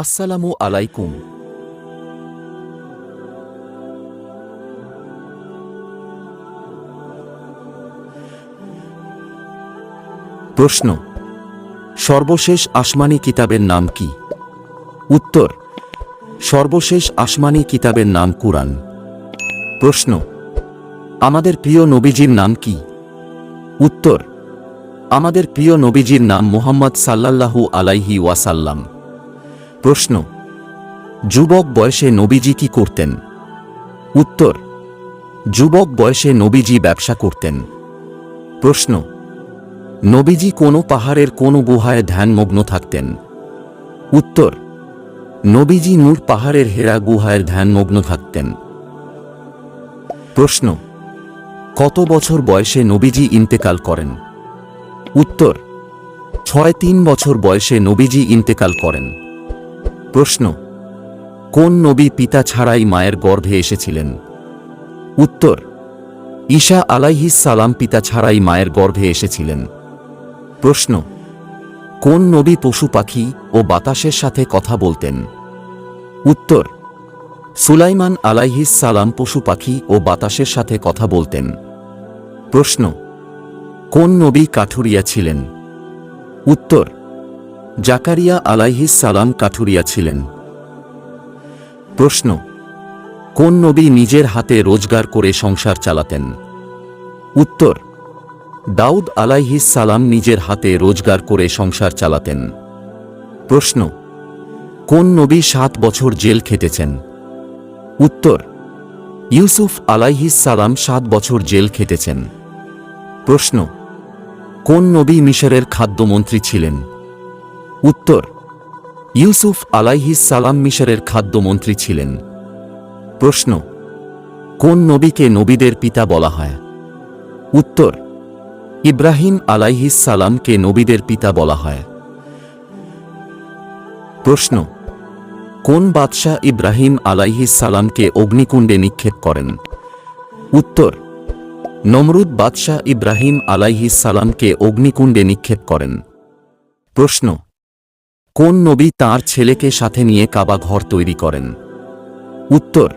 আসসালামু আলাইকুম। প্রশ্ন: সর্বশেষ আসমানি কিতাবের নাম কি? উত্তর: সর্বশেষ আসমানি কিতাবের নাম কুরআন। প্রশ্ন: আমাদের প্রিয় নবীজির নাম কি? উত্তর: আমাদের প্রিয় নবীজির নাম মুহাম্মদ সাল্লাল্লাহু আলাইহি ওয়াসাল্লাম। প্রশ্ন: যুবক বয়সে নবীজি কি করতেন? উত্তর: যুবক বয়সে নবীজি ব্যবসা করতেন। প্রশ্ন: নবীজি কোন পাহাড়ের কোন গুহায় ধ্যানমগ্ন থাকতেন? উত্তর: নবীজি নূর পাহাড়ের হেরা গুহায় ধ্যানমগ্ন থাকতেন। প্রশ্ন: কত বছর বয়সে নবীজি ইন্তেকাল করেন? উত্তর: 6-3 বছর বয়সে নবীজি ইন্তেকাল করেন। প্রশ্ন: কোন নবী পিতা ছাড়াই মায়ের গর্ভে এসেছিলেন? উত্তর: ঈসা আলাইহিস সালাম পিতা ছাড়াই মায়ের গর্ভে এসেছিলেন। প্রশ্ন: কোন নবী পশু পাখি ও বাতাসের সাথে কথা বলতেন? উত্তর: সুলাইমান আলাইহিস সালাম পশু পাখি ও বাতাসের সাথে কথা বলতেন। প্রশ্ন: কোন নবী কাঠুরিয়া ছিলেন? উত্তর: জাকারিয়া আলাইহিস সালাম কাঠুরিয়া ছিলেন। প্রশ্ন: কোন নবী নিজের হাতে রোজগার করে সংসার চালাতেন? উত্তর: দাউদ আলাইহিস সালাম নিজের হাতে রোজগার করে সংসার চালাতেন। প্রশ্ন: কোন নবী 7 বছর জেল খেটেছেন? উত্তর: ইউসুফ আলাইহিস সালাম 7 বছর জেল খেটেছেন। প্রশ্ন: কোন নবী মিশরের খাদ্যমন্ত্রী ছিলেন? উত্তর: ইউসুফ আলাইহিস সালাম মিশরের খাদ্যমন্ত্রী ছিলেন। প্রশ্ন: কোন নবীকে নবীদের পিতা বলা হয়? উত্তর: ইব্রাহিম আলাইহিস সালামকে নবীদের পিতা বলা হয়। প্রশ্ন: কোন বাদশাহ ইব্রাহিম আলাইহিস সালামকে অগ্নিকুণ্ডে নিক্ষেপ করেন? উত্তর: নমরুদ বাদশাহ ইব্রাহিম আলাইহিস সালামকে অগ্নিকুণ্ডে নিক্ষেপ করেন। প্রশ্ন: কোন নবী তাঁর ছেলেকে সাথে নিয়ে কাবা ঘর তৈরি করেন? উত্তর: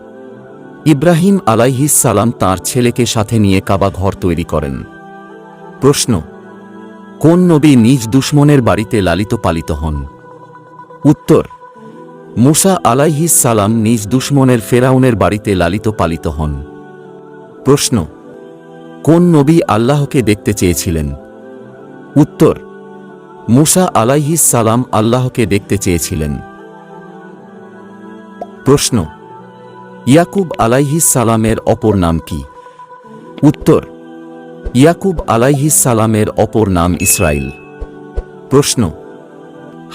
ইব্রাহিম আলাইহিস সালাম তাঁর ছেলেকে সাথে নিয়ে কাবা ঘর তৈরি করেন। প্রশ্ন: কোন নবী নিজ দুশমনের বাড়িতে লালিত পালিত হন? উত্তর: মুসা আলাইহিস সালাম নিজ দুশমনের ফেরাউনের বাড়িতে লালিত পালিত হন। প্রশ্ন: কোন নবী আল্লাহকে দেখতে চেয়েছিলেন? উত্তর: মুসা আলাইহিস সালাম আল্লাহকে দেখতে চেয়েছিলেন। প্রশ্ন: ইয়াকুব আলাইহিস সালামের অপর নাম কি? উত্তর: ইয়াকুব আলাইহিস সালামের অপর নাম ইসরাইল। প্রশ্ন: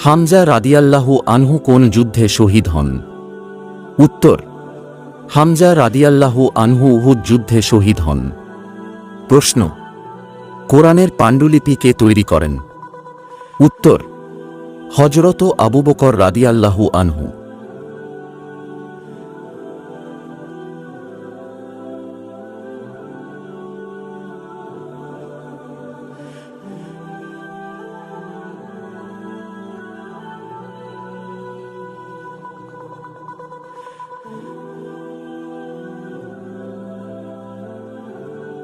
হামজা রাদিয়াল্লাহু আনহু কোন যুদ্ধে শহীদ হন? উত্তর: হামজা রাদিয়াল্লাহু আনহু উহুদ যুদ্ধে শহীদ হন। প্রশ্ন: কোরআনের পাণ্ডুলিপি কে তৈরি করেন? উত্তর: হযরত আবু বকর রাদিয়াল্লাহু আনহু।